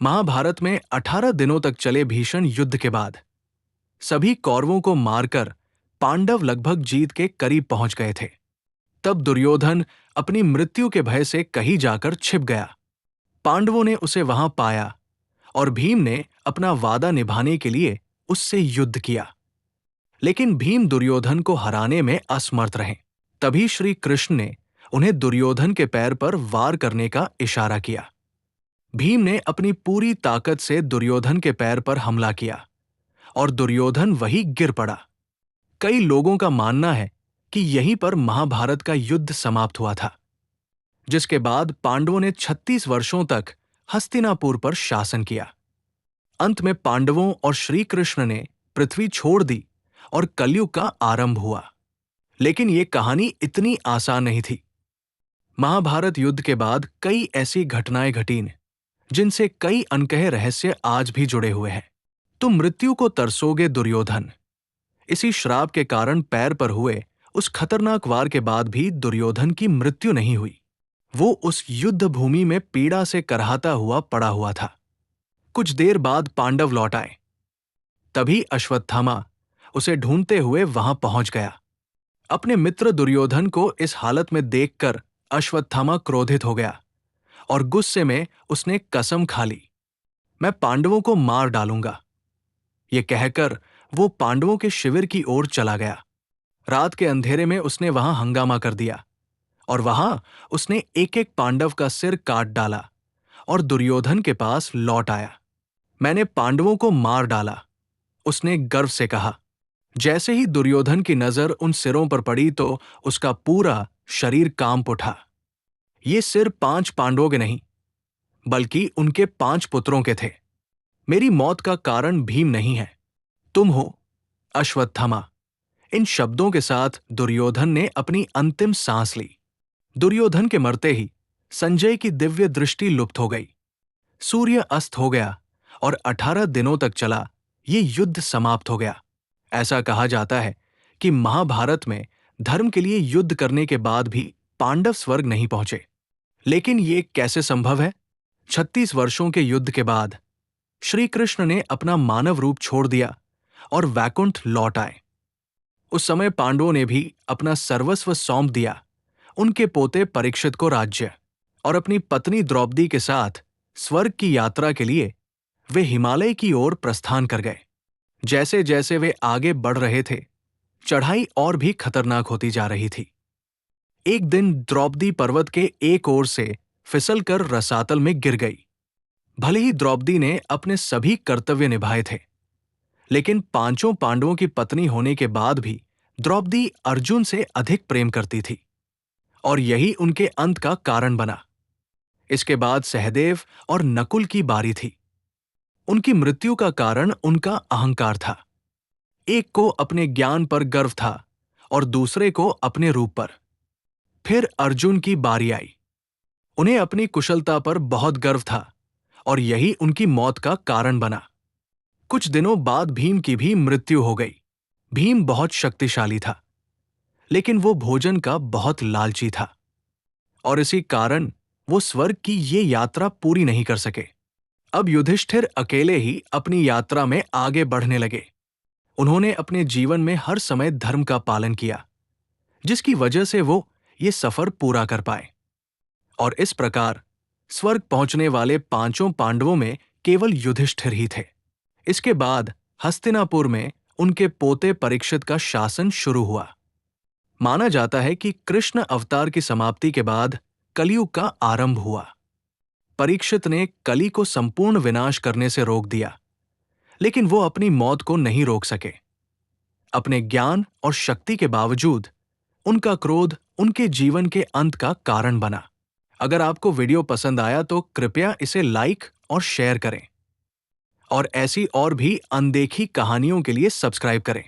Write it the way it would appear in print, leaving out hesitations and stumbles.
महाभारत में 18 दिनों तक चले भीषण युद्ध के बाद सभी कौरवों को मारकर पांडव लगभग जीत के करीब पहुंच गए थे। तब दुर्योधन अपनी मृत्यु के भय से कहीं जाकर छिप गया। पांडवों ने उसे वहां पाया और भीम ने अपना वादा निभाने के लिए उससे युद्ध किया। लेकिन भीम दुर्योधन को हराने में असमर्थ रहे। तभी श्री कृष्ण ने उन्हें दुर्योधन के पैर पर वार करने का इशारा किया। भीम ने अपनी पूरी ताकत से दुर्योधन के पैर पर हमला किया और दुर्योधन वहीं गिर पड़ा। कई लोगों का मानना है कि यहीं पर महाभारत का युद्ध समाप्त हुआ था, जिसके बाद पांडवों ने 36 वर्षों तक हस्तिनापुर पर शासन किया। अंत में पांडवों और श्री कृष्ण ने पृथ्वी छोड़ दी और कलयुग का आरंभ हुआ। लेकिन यह कहानी इतनी आसान नहीं थी। महाभारत युद्ध के बाद कई ऐसी घटनाएं घटीं जिनसे कई अनकहे रहस्य आज भी जुड़े हुए हैं। तुम मृत्यु को तरसोगे दुर्योधन। इसी श्राप के कारण पैर पर हुए उस खतरनाक वार के बाद भी दुर्योधन की मृत्यु नहीं हुई। वो उस युद्ध भूमि में पीड़ा से करहाता हुआ पड़ा हुआ था। कुछ देर बाद पांडव लौट आए। तभी अश्वत्थामा उसे ढूंढते हुए वहां पहुंच गया। अपने मित्र दुर्योधन को इस हालत में देखकर अश्वत्थामा क्रोधित हो गया और गुस्से में उसने कसम खा ली, मैं पांडवों को मार डालूंगा। ये कहकर वो पांडवों के शिविर की ओर चला गया। रात के अंधेरे में उसने वहां हंगामा कर दिया और वहां उसने एक एक पांडव का सिर काट डाला और दुर्योधन के पास लौट आया। मैंने पांडवों को मार डाला, उसने गर्व से कहा। जैसे ही दुर्योधन की नजर उन सिरों पर पड़ी तो उसका पूरा शरीर कांप उठा। ये सिर 5 पांडवों के नहीं, बल्कि उनके 5 पुत्रों के थे। मेरी मौत का कारण भीम नहीं है, तुम हो, अश्वत्थामा। इन शब्दों के साथ दुर्योधन ने अपनी अंतिम सांस ली। दुर्योधन के मरते ही संजय की दिव्य दृष्टि लुप्त हो गई। सूर्य अस्त हो गया और 18 दिनों तक चला ये युद्ध समाप्त हो गया। ऐसा कहा जाता है कि महाभारत में धर्म के लिए युद्ध करने के बाद भी पांडव स्वर्ग नहीं पहुंचे। लेकिन ये कैसे संभव है? 36 वर्षों के युद्ध के बाद श्री कृष्ण ने अपना मानव रूप छोड़ दिया और वैकुंठ लौट आए। उस समय पांडवों ने भी अपना सर्वस्व सौंप दिया। उनके पोते परीक्षित को राज्य और अपनी पत्नी द्रौपदी के साथ स्वर्ग की यात्रा के लिए वे हिमालय की ओर प्रस्थान कर गए। जैसे जैसे वे आगे बढ़ रहे थे, चढ़ाई और भी खतरनाक होती जा रही थी। एक दिन द्रौपदी पर्वत के एक ओर से फिसलकर रसातल में गिर गई। भले ही द्रौपदी ने अपने सभी कर्तव्य निभाए थे, लेकिन 5 पांडवों की पत्नी होने के बाद भी द्रौपदी अर्जुन से अधिक प्रेम करती थी और यही उनके अंत का कारण बना। इसके बाद सहदेव और नकुल की बारी थी। उनकी मृत्यु का कारण उनका अहंकार था। एक को अपने ज्ञान पर गर्व था और दूसरे को अपने रूप पर। फिर अर्जुन की बारी आई। उन्हें अपनी कुशलता पर बहुत गर्व था और यही उनकी मौत का कारण बना। कुछ दिनों बाद भीम की भी मृत्यु हो गई। भीम बहुत शक्तिशाली था, लेकिन वो भोजन का बहुत लालची था और इसी कारण वो स्वर्ग की ये यात्रा पूरी नहीं कर सके। अब युधिष्ठिर अकेले ही अपनी यात्रा में आगे बढ़ने लगे। उन्होंने अपने जीवन में हर समय धर्म का पालन किया, जिसकी वजह से वो ये सफर पूरा कर पाए। और इस प्रकार स्वर्ग पहुंचने वाले 5 पांडवों में केवल युधिष्ठिर ही थे। इसके बाद हस्तिनापुर में उनके पोते परीक्षित का शासन शुरू हुआ। माना जाता है कि कृष्ण अवतार की समाप्ति के बाद कलयुग का आरंभ हुआ। परीक्षित ने कली को संपूर्ण विनाश करने से रोक दिया, लेकिन वो अपनी मौत को नहीं रोक सके। अपने ज्ञान और शक्ति के बावजूद उनका क्रोध उनके जीवन के अंत का कारण बना। अगर आपको वीडियो पसंद आया तो कृपया इसे लाइक और शेयर करें और ऐसी और भी अनदेखी कहानियों के लिए सब्सक्राइब करें।